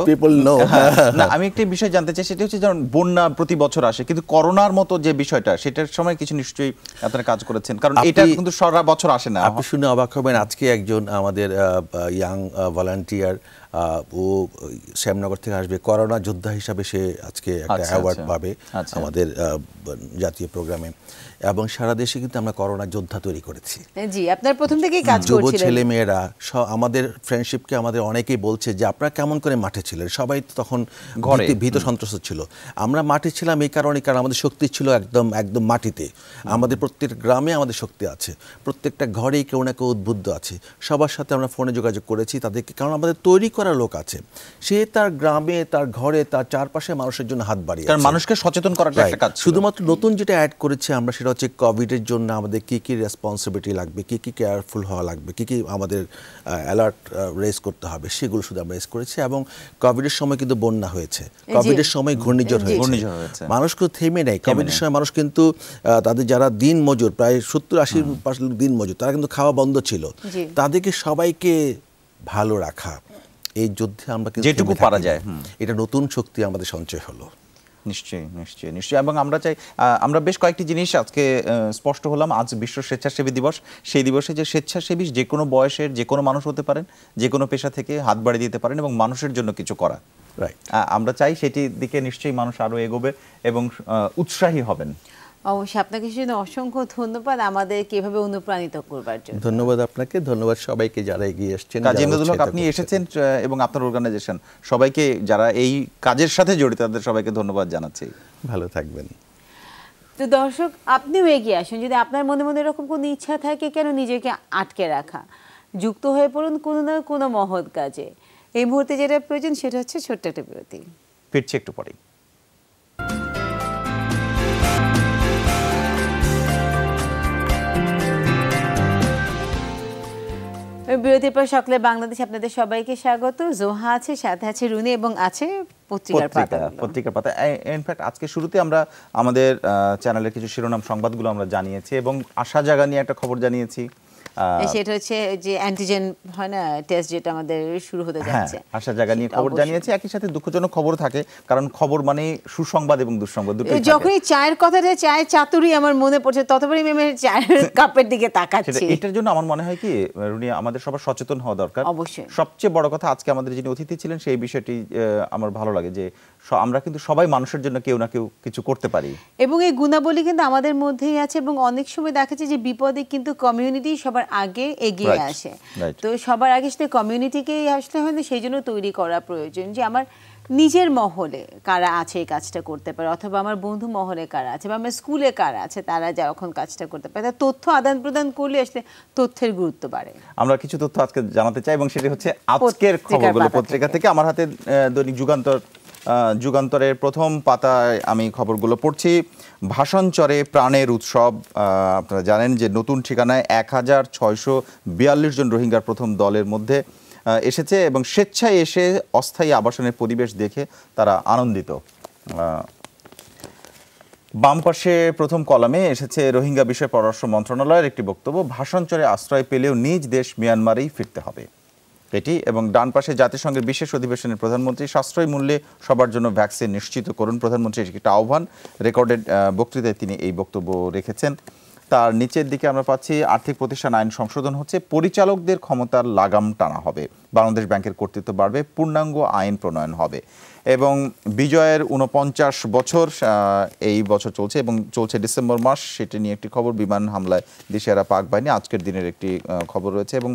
না, আমি একটা বিষয় জানতে চাই, সেটা হচ্ছে যেমন বন্যা প্রতি বছর আসে, কিন্তু করোনার মতো যে বিষয়টা সেটার সময় কিছু নিশ্চয়ই আপনারা কাজ করেছেন, কারণ এটা কিন্তু সারা বছর আসে না। আপনি শুনে অবাক হবেন, আজকে একজন আমাদের ইয়াং ভলান্টিয়ার ও শ্যামনগর থেকে আসবে, করোনা যোদ্ধা হিসাবে সে আজকে একটা অ্যাওয়ার্ড পাবে আমাদের জাতীয় প্রোগ্রামে। এবং সারা দেশে কিন্তু আমরা করোনা যোদ্ধা তৈরি করেছি। জি, আপনার প্রথম থেকেই কাজ করছিলেন। যুব ছেলে মেয়েরা আমাদের ফ্রেন্ডশিপকে আমাদের অনেকেই বলছে যে আপনারা কেমন করে মাঠে ছিলেন, সবাই তো তখন ভীত সন্ত্রস্ত ছিল। আমরা মাঠে ছিলাম এই কারণে, কারণ আমাদের শক্তি ছিল একদম মাটিতে। আমাদের প্রত্যেক গ্রামে আমাদের শক্তি আছে, প্রত্যেকটা ঘরেই কেউ না কেউ উদ্বুদ্ধ আছে। সবার সাথে আমরা ফোনে যোগাযোগ করেছি তাদেরকে, কারণ আমাদের তৈরি করা লোক আছে, সে তার গ্রামে, তার ঘরে, তার চারপাশে মানুষের জন্য হাত বাড়িয়ে, কারণ মানুষকে সচেতন করাটা একটা কাজ। শুধুমাত্র নতুন যেটা অ্যাড করেছি আমরা সেটা হচ্ছে কোভিডের জন্য আমাদের কি কি রেসপন্সিবিলিটি লাগবে, কি কি কেয়ারফুল হওয়া লাগবে, কি কি আমাদের অ্যালার্ট রেজ করতে হবে, সেগুলো শুধু আমরা রেজ করেছি। এবং কোভিডের সময় কিন্তু বন্যা হয়েছে, কোভিডের সময় ঘূর্ণিঝড় হয়েছে, মানুষ কিন্তু থেমে নেই। কোভিডের সময় মানুষ কিন্তু তাদের যারা দিন মজুর, প্রায় 70-80% দিন মজুর, তারা কিন্তু খাওয়া বন্ধ ছিল। তাদেরকে সবাইকে ভালো রাখা, এই যুদ্ধে আমরা যেটুকু পারা যায়, এটা নতুন শক্তি আমাদের সঞ্চয় হলো। নিশ্চয়ই নিশ্চয়ই নিশ্চয়ই। এবং আমরা চাই, আমরা বেশ কয়েকটি জিনিস আজকে স্পষ্ট হলাম। আজ বিশ্ব স্বেচ্ছাসেবী দিবস, সেই দিবসে যে স্বেচ্ছাসেবী যে কোনো বয়সের যে কোনো মানুষ হতে পারেন, যে কোনো পেশা থেকে হাত বাড়িয়ে দিতে পারেন এবং মানুষের জন্য কিছু করা। আমরা চাই সেটির দিকে নিশ্চয়ই মানুষ আরও এগোবে এবং উৎসাহী হবেন। অবশ্যই আপনাকে সেজন্য অসংখ্য ধন্যবাদ আমাদেরকে এভাবে অনুপ্রাণিত করবার জন্য। ধন্যবাদ আপনাকে, ধন্যবাদ সবাইকে যারা এগিয়ে এসেছেন। কাজী ইমদাদুল হক, আপনি এসেছেন এবং আপনার অর্গানাইজেশন, সবাইকে যারা এই কাজের সাথে জড়িত তাদের সবাইকে ধন্যবাদ জানাচ্ছি। ভালো থাকবেন। তো দর্শক, আপনিও এগিয়ে আসুন। যদি আপনার মনে মনে এরকম কোনো ইচ্ছা থাকে, কেন নিজেকে আটকে রাখা, যুক্ত হয়ে পড়ুন কোনো না কোনো মহৎ কাজে। এই মুহূর্তে যেটা প্রয়োজন সেটা হচ্ছে ছোট্ট একটা বিরতি। ফিরছি একটু পরেই। বিরতির পর সকালে বাংলাদেশ আপনাদের সবাইকে স্বাগত। জোহা আছে, সাথে আছে রুনি এবং আছে পত্রিকার পাতা। ইনফ্যাক্ট আজকে শুরুতে আমরা আমাদের চ্যানেলের কিছু শিরোনাম সংবাদগুলো আমরা জানিয়েছি এবং আশা জাগা নিয়ে একটা খবর জানিয়েছি। সেটা হচ্ছে যে অ্যান্টিজেন হয় না টেস্ট, যেটা আমাদের শুরু হতে যাচ্ছে। আশা জায়গা নিয়ে খবর জানিয়েছি। একই সাথে দুঃখজনক খবর থাকে, কারণ খবর মানে সুসংবাদ এবং দুঃসংবাদ দুটোই থাকে। যখনই চায়ের কথাটা, চায়ের চাতুরি আমার মনে পড়ছে, ততবারই আমি চায়ের কাপের দিকে তাকাচ্ছি। এটার জন্য আমার মনে হয় কি রুনি, আমাদের সবার সচেতন হওয়া দরকার। অবশ্যই। সবচেয়ে বড় কথা, আজকে আমাদের যিনি অতিথি ছিলেন সেই বিষয়টি আমার ভালো লাগে যে আমরা কিন্তু সবাই মানুষের জন্য কেউ না কেউ কিছু করতে পারি এবং এই গুণাবলী কিন্তু আমাদের মধ্যেই আছে। এবং অনেক সময় দেখা যায় যে বিপদে কিন্তু কমিউনিটি সবার আগে এগিয়ে আসে। তো সবার আগে সেটা কমিউনিটিকেই আসলে হয় না, সেই জন্য তৈরি করা প্রয়োজন যে আমার নিজের মহলে কারা আছে এই কাজটা করতে পারে, অথবা আমার বন্ধু মহলে কারা আছে, বা আমার স্কুলে কারা আছে তারা যখন কাজটা করতে পারে। তথ্য আদান প্রদান করলে আসলে তথ্যের গুরুত্ব বাড়ে। আমরা কিছু তথ্য আজকে জানাতে চাই এবং সেটি হচ্ছে আজকের খবরগুলো পত্রিকা থেকে। আমার হাতে দৈনিক যুগান্তরের প্রথম পাতায় আমি খবরগুলো পড়ছি। ভাষণচরে প্রাণের উৎসব। আপনারা জানেন যে নতুন ঠিকানায় 1642 জন রোহিঙ্গার প্রথম দলের মধ্যে এসেছে এবং স্বেচ্ছায় এসে অস্থায়ী আবাসনের পরিবেশ দেখে তারা আনন্দিত। বাম পাশে প্রথম কলামে এসেছে রোহিঙ্গা বিষয়ে পররাষ্ট্র মন্ত্রণালয়ের একটি বক্তব্য, ভাষণচরে আশ্রয় পেলেও নিজ দেশ মিয়ানমারেই ফিরতে হবে এটি। এবং ডান পাশে জাতিসংঘের বিশেষ অধিবেশনের প্রধানমন্ত্রী, সাশ্রয়ী মূল্যে সবার জন্য ভ্যাকসিন নিশ্চিত করুন, প্রধানমন্ত্রীর একটা আহ্বান। রেকর্ডেড বক্তৃতায় তিনি এই বক্তব্য রেখেছেন। তার নিচের দিকে আমরা পাচ্ছি আর্থিক প্রতিষ্ঠান আইন সংশোধন হচ্ছে, পরিচালকদের ক্ষমতার লাগাম টানা হবে, বাংলাদেশ ব্যাংকের কর্তৃত্ব বাড়বে, পূর্ণাঙ্গ আইন প্রণয়ন হবে। এবং বিজয়ের 49 বছর এই বছর চলছে এবং চলছে ডিসেম্বর মাস, সেটি নিয়ে একটি খবর। বিমান হামলায় দিশেহারা পাক বাহিনী, আজকের দিনের একটি খবর রয়েছে। এবং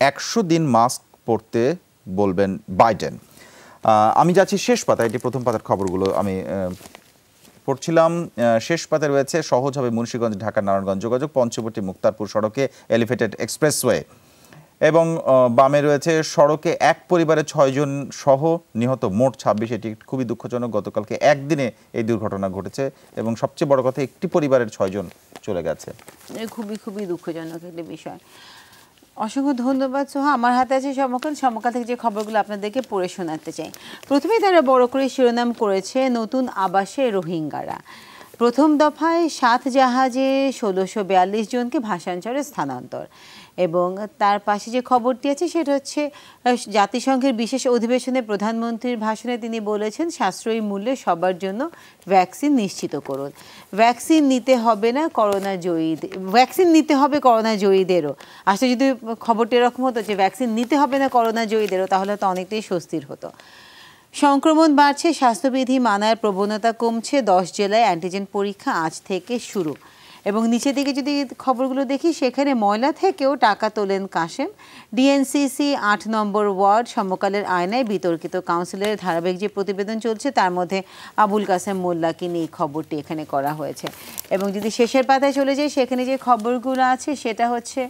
100 দিন মাস্ক পরতে বলবেন বাইডেন। আমি যাচ্ছি শেষ পাতায়, এটি প্রথম পাতার খবরগুলো আমি পড়ছিলাম। শেষ পাতায় রয়েছে সহজ হবে মুন্সিগঞ্জ ঢাকা নারায়ণগঞ্জ যোগাযোগ, পঞ্চবটি মুক্তারপুর সড়কে এলিভেটেড এক্সপ্রেসওয়ে। এবং বামে রয়েছে সড়কে এক পরিবারে 6 জন সহ নিহত মোট 26। এটি খুবই দুঃখজনক, গতকালকে একদিনে এই দুর্ঘটনা ঘটেছে এবং সবচেয়ে বড় কথা একটি পরিবারের 6 জন চলে গেছে। খুবই খুবই দুঃখজনক একটি বিষয়। অসংখ্য ধন্যবাদ সোহা। আমার হাতে আছে সমকাল থেকে যে খবরগুলো আপনাদেরকে পড়ে শোনাতে চাই। প্রথমেই তারা বড় করে শিরোনাম করেছে নতুন আবাসে রোহিঙ্গারা। প্রথম দফায় 7 জাহাজে 1642 জনকে ভাষান্তরে স্থানান্তর। এবং তার পাশে যে খবরটি আছে সেটা হচ্ছে জাতিসংঘের বিশেষ অধিবেশনে প্রধানমন্ত্রীর ভাষণে তিনি বলেছেন সাশ্রয়ী মূল্যে সবার জন্য ভ্যাকসিন নিশ্চিত করুন। ভ্যাকসিন নিতে হবে না ভ্যাকসিন নিতে হবে করোনা জয়ীদেরও। আসলে যদি খবরটি এরকম হতো যে ভ্যাকসিন নিতে হবে না করোনা জয়ীদেরও, তাহলে তো অনেকটাই স্বস্তির হতো। সংক্রমণ বাড়ছে, স্বাস্থ্যবিধি মানার প্রবণতা কমছে, 10 জেলায় অ্যান্টিজেন পরীক্ষা আজ থেকে শুরু। এবং নিচের দিকে যদি খবরগুলো দেখি সেখানে ময়লা থেকেও টাকা তোলেন কাশেম। ডিএনসিসি 8 নম্বর ওয়ার্ড সমকালের আয়নায় বিতর্কিত কাউন্সিলরের ধারাবাহিক যে প্রতিবেদন চলছে তার মধ্যে আবুল কাসেম মোল্লাকে নিয়ে খবরটি এখানে করা হয়েছে। এবং যদি শেষের পাতায় চলে যাই সেখানে যে খবরগুলো আছে সেটা হচ্ছে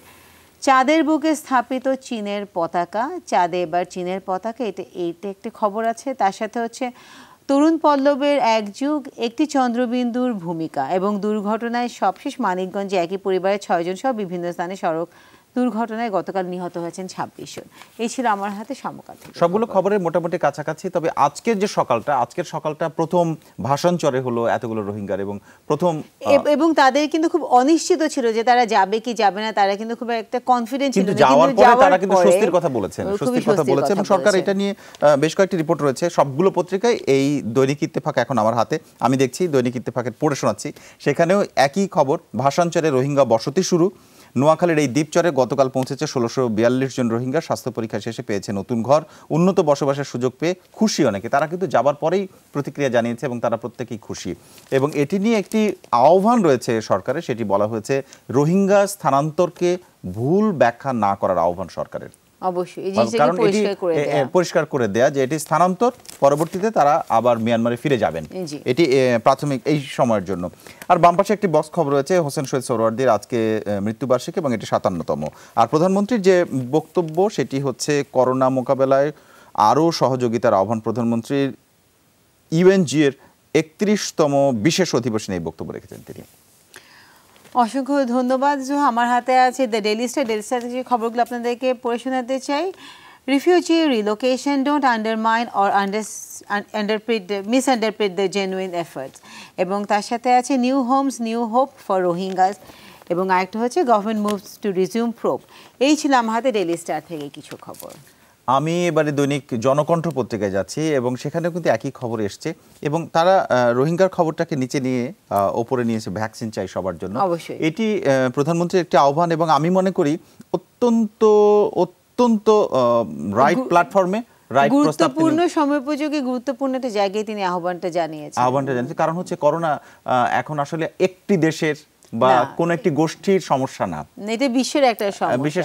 চাঁদের বুকে স্থাপিত চীনের পতাকা। চাঁদে এবার চীনের পতাকা, এইটা একটি খবর আছে। তার সাথে হচ্ছে তরুণ পল্লবের এক যুগ, একটি চন্দ্রবিন্দুর ভূমিকা। এবং দুর্ঘটনায় সবশেষ মানিকগঞ্জে একই পরিবারের 6 জন সহ বিভিন্ন স্থানে সড়ক দুর্ঘটনায় গতকাল নিহত হয়েছেন 26 জন। এই ছিল আমার হাতে সমকাল। সবগুলো খবরের মোটামুটি কাছাকাছি। তবে আজকের সকালটা প্রথম ভাষণ চরে হলো এতগুলো রোহিঙ্গার এবং তাদের কিন্তু খুব অনিশ্চিত ছিল যে তারা যাবে কি যাবে না। তারা কিন্তু খুব একটা কনফিডেন্ট ছিল, কিন্তু যাওয়ার পরে তারা কিন্তু স্বস্তির কথা বলেছেন এবং সরকার এটা নিয়ে বেশ কয়েকটি রিপোর্ট রয়েছে সবগুলো পত্রিকায়। এই দৈনিক ইত্তেফাক এখন আমার হাতে, আমি দেখছি দৈনিক ইত্তেফাকের পড়ে শোনাচ্ছি। সেখানেও একই খবর, ভাষণ চরে রোহিঙ্গা বসতি শুরু। নোয়াখালীর এই দ্বীপচরে গতকাল পৌঁছেছে 1642 জন রোহিঙ্গা। স্বাস্থ্য পরীক্ষা শেষে পেয়েছে নতুন ঘর, উন্নত বসবাসের সুযোগ পেয়ে খুশি অনেকে। তারা কিন্তু যাবার পরেই প্রতিক্রিয়া জানিয়েছে এবং তারা প্রত্যেকেই খুশি। এবং এটি নিয়ে একটি আহ্বান রয়েছে সরকারের, সেটি বলা হয়েছে রোহিঙ্গা স্থানান্তরকে ভুল ব্যাখ্যা না করার আহ্বান সরকারের। অবশ্যই কারণ এটি পরিষ্কার করে দেয়া যে এটি স্থানান্তর, পরবর্তীতে তারা আবার মিয়ানমারে ফিরে যাবেন, এটি প্রাথমিক এই সময়ের জন্য। আর বাম পাশে একটি বক্স খবর রয়েছে হোসেন শহীদ সোহরাওয়ার্দীর আজকে মৃত্যুবার্ষিকী এবং এটি 57তম। আর প্রধানমন্ত্রীর যে বক্তব্য সেটি হচ্ছে করোনা মোকাবেলায় আরও সহযোগিতার আহ্বান। প্রধানমন্ত্রীর ইউএনজি এর 31তম বিশেষ অধিবেশনে এই বক্তব্য রেখেছেন তিনি। অসংখ্য ধন্যবাদ জোহা। আমার হাতে আছে দ্য ডেইলি স্টার যে খবরগুলো আপনাদেরকে পড়ে শোনাতে চাই। Refugee relocation don't undermine or misinterpret the genuine efforts. এবং তার সাথে আছে new homes new hope for Rohingyas. এবং আরেকটা হচ্ছে government moves to resume probe. এই ছিল আমার হাতে ডেইলি স্টার থেকে কিছু খবর। আমি এবারে দৈনিক জনকণ্ঠ পত্রিকায় যাচ্ছি এবং সেখানেও কিন্তু একই খবর এসছে এবং তারা রোহিঙ্গার খবরটাকে নিচে নিয়ে ওপরে নিয়েছে ভ্যাকসিন চাই সবার জন্য। এটি প্রধানমন্ত্রীর একটি আহ্বান এবং আমি মনে করি অত্যন্ত রাইট প্ল্যাটফর্মে গুরুত্বপূর্ণ সময়োপযোগী গুরুত্বপূর্ণ একটা জায়গায় তিনি আহ্বানটা জানিয়েছেন। কারণ হচ্ছে করোনা এখন আসলে একটি দেশের বা কোন একটি গোষ্ঠীর সমস্যা না, এটা বিশ্বের একটা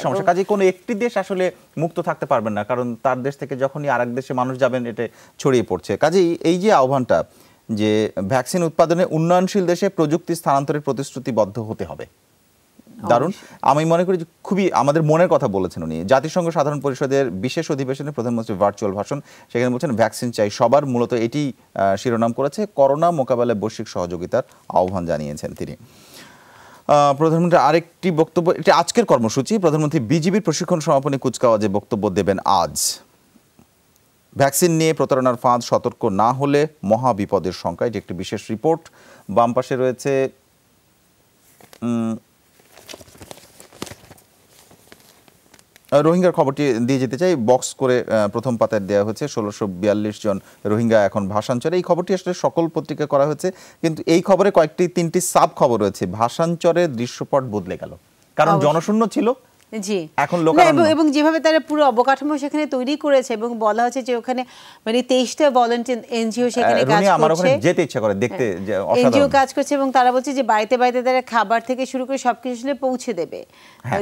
সমস্যা। কাজে কোনো একটি দেশ আসলে মুক্ত থাকতে পারবেন না, কারণ তার দেশ থেকে যখনই আরেক দেশে মানুষ যাবেন এটা ছড়িয়ে পড়ছে। কাজেই এই যে আহ্বানটা যে ভ্যাকসিন উৎপাদনে উন্নয়নশীল দেশে প্রযুক্তি স্থানান্তরের প্রতিশ্রুতিবদ্ধ হতে হবে, দারুণ। আমি মনে করি খুবই আমাদের মনের কথা বলেছেন উনি। জাতিসংঘ সাধারণ পরিষদের বিশেষ অধিবেশনে প্রধানমন্ত্রী ভার্চুয়াল ভাষণ, সেখানে বলছেন ভ্যাকসিন চাই সবার। মূলত এটি শিরোনাম করেছে, করোনা মোকাবেলায় বৈশ্বিক সহযোগিতার আহ্বান জানিয়েছেন তিনি। প্রধানমন্ত্রী আরেকটি বক্তব্য, এটি আজকের কর্মসূচি। প্রধানমন্ত্রী বিজিবির প্রশিক্ষণ সমাপনী কুচকাওয়াজে বক্তব্য দেবেন আজ। ভ্যাকসিন নিয়ে প্রতারণার ফাঁদ, সতর্ক না হলে মহা বিপদের সংখ্যা, এটি একটি বিশেষ রিপোর্ট। বাম পাশে রয়েছে রোহিঙ্গার খবরটি দিয়ে যেতে চাই, বক্স করে প্রথম পাতায় দেওয়া হচ্ছে ১৬৪২ জন রোহিঙ্গা এখন ভাষাঞ্চরে। এই খবরটি আসলে সকল পত্রিকা করা হয়েছে, কিন্তু এই খবরে তিনটি সাব খবর রয়েছে। ভাষাঞ্চরের দৃশ্যপট বদলে গেল, কারণ জনশূন্য ছিল, জি এখন এবং যেভাবে তারা পুরো অবকাঠামো সেখানে তৈরি করেছে এবং বলা হচ্ছে যে ওখানে মানে 23টা ভলান্টিয়ার এনজিও সেখানে কাজ করছে। আমার ওখানে যেতে ইচ্ছা করে, দেখতে যে অসাধারণ এনজিও কাজ করছে এবং তারা বলছে যে বাড়িতে বাড়িতে তারা খাবার থেকে শুরু করে সবকিছু আসলে পৌঁছে দেবে।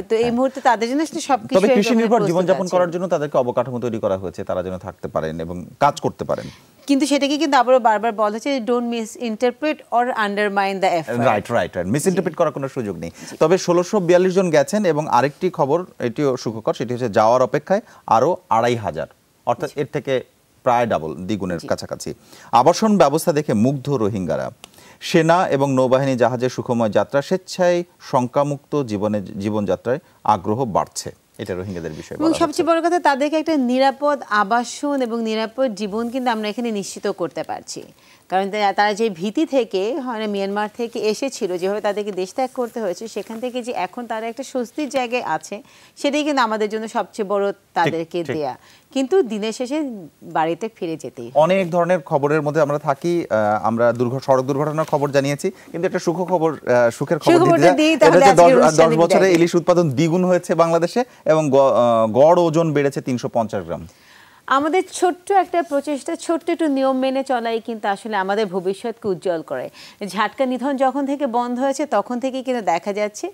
তো এই মুহূর্তে তাদের জন্য আসলে সবকিছু, তবে কৃষি নির্ভর জীবনযাপন করার জন্য তাদেরকে অবকাঠামো তৈরি করা হয়েছে, তারা যেন থাকতে পারেন এবং কাজ করতে পারেন। কিন্তু সেটাকে কিন্তু আবারও বারবার বলা হচ্ছে don't miss interpret or undermine the effort. Right miss interpret করার কোনো সুযোগ নেই। তবে ১৬৪২ জন গেছেন এবং আরেকটি খবর, এটিও সুখকর, সেটি হচ্ছে যাওয়ার অপেক্ষায় আরও ২৫০০, অর্থাৎ এর থেকে প্রায় ডাবল, দ্বিগুণের কাছাকাছি। আবাসন ব্যবস্থা দেখে মুগ্ধ রোহিঙ্গারা। সেনা এবং নৌবাহিনী জাহাজের সুখময় যাত্রা, স্বেচ্ছায় শঙ্কামুক্ত জীবনযাত্রায় আগ্রহ বাড়ছে, এটা রোহিঙ্গাদের বিষয়। এবং সবচেয়ে বড় কথা, তাদেরকে একটা নিরাপদ আবাসন এবং নিরাপদ জীবন কিন্তু আমরা এখানে নিশ্চিত করতে পারছি। কারণ তারা যে ভীতি থেকে হয় মিয়ানমার থেকে এসেছিল, যেভাবে তাদেরকে দেশ ত্যাগ করতে হয়েছে, সেখান থেকে যে এখন তারা একটা স্বস্তির জায়গায় আছে, সেটাই কিন্তু আমাদের জন্য সবচেয়ে বড় তাদেরকে দেয়া। কিন্তু দিনের শেষে বাড়িতে ফিরে যেতেই। অনেক ধরনের খবরের মধ্যে আমরা থাকি, আমরা সড়ক দুর্ঘটনার খবর জানিয়েছি, কিন্তু একটা সুখের খবর দিতে 10 বছরে ইলিশ উৎপাদন দ্বিগুণ হয়েছে বাংলাদেশে এবং গড় ওজন বেড়েছে ৩৫০ গ্রাম। আমাদের ছোট্ট একটা প্রচেষ্টা, ছোট্ট একটু নিয়ম মেনে চলাই কিন্তু আসলে আমাদের ভবিষ্যৎকে উজ্জ্বল করে। ঝাটকা নিধন যখন থেকে বন্ধ হয়েছে তখন থেকে কিন্তু দেখা যাচ্ছে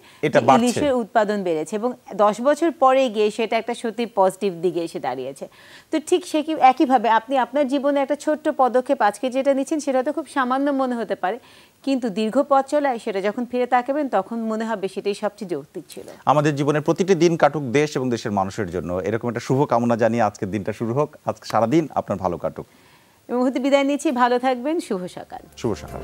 ইলিশের উৎপাদন বেড়েছে এবং 10 বছর পরে গিয়ে সেটা একটা সত্যি পজিটিভ দিকে এসে দাঁড়িয়েছে। তো ঠিক সে একইভাবে আপনি আপনার জীবনে একটা ছোট্ট পদক্ষেপ আজকে যেটা নিচ্ছেন সেটা তো খুব সামান্য মনে হতে পারে, কিন্তু দীর্ঘ পথ চলায় সেটা যখন ফিরে তাকাবেন তখন মনে হবে সেটাই সবচেয়ে যৌক্তিক ছিল। আমাদের জীবনের প্রতিটি দিন কাটুক দেশ এবং দেশের মানুষের জন্য, এরকম একটা শুভ কামনা জানিয়ে আজকের দিনটা শুরু হোক। আজকে সারাদিন আপনার ভালো কাটুক। এই মুহূর্তে বিদায় নিচ্ছি, ভালো থাকবেন, শুভ সকাল। শুভ সকাল।